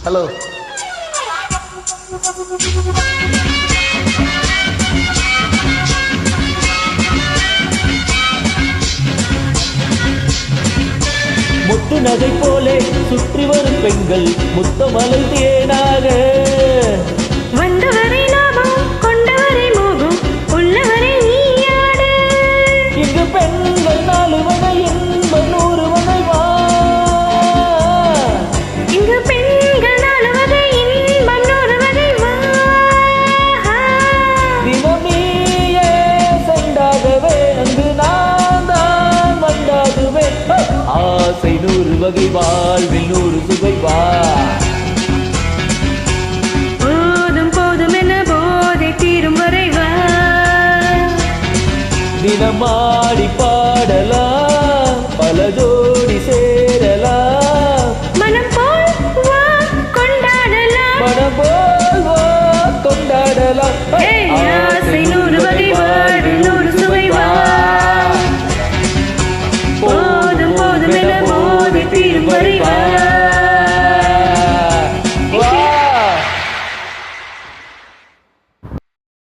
Hello. முத்து நகை போலே சுற்றி வரும் பெண்கள் முத்தமலை தேனாக வந்தவரை லாபம் கொண்டவரை மோகம் உள்ளவரை நீயாடு. இங்கு பெண்கள் 4 வகை இன்பம் 100 வகை வா. இங்கு பெண்கள் 4 வகை இன்பம் 100 வகை வா. தினம் நீயே சென்றாகவே அங்கு நான் தான் வந்தாகுவே. ஆசை 100 வகை வாழ்வில் 100 சுவை வா. போதும் போதும் என போதை தீரும் வரை வா. தினமாடி பாடலாம் பல ஜோடி சேரலாம். மனம் போல் வா கொண்டாடலாம். மனம் போல் வா கொண்டாடலாம். ஏய்,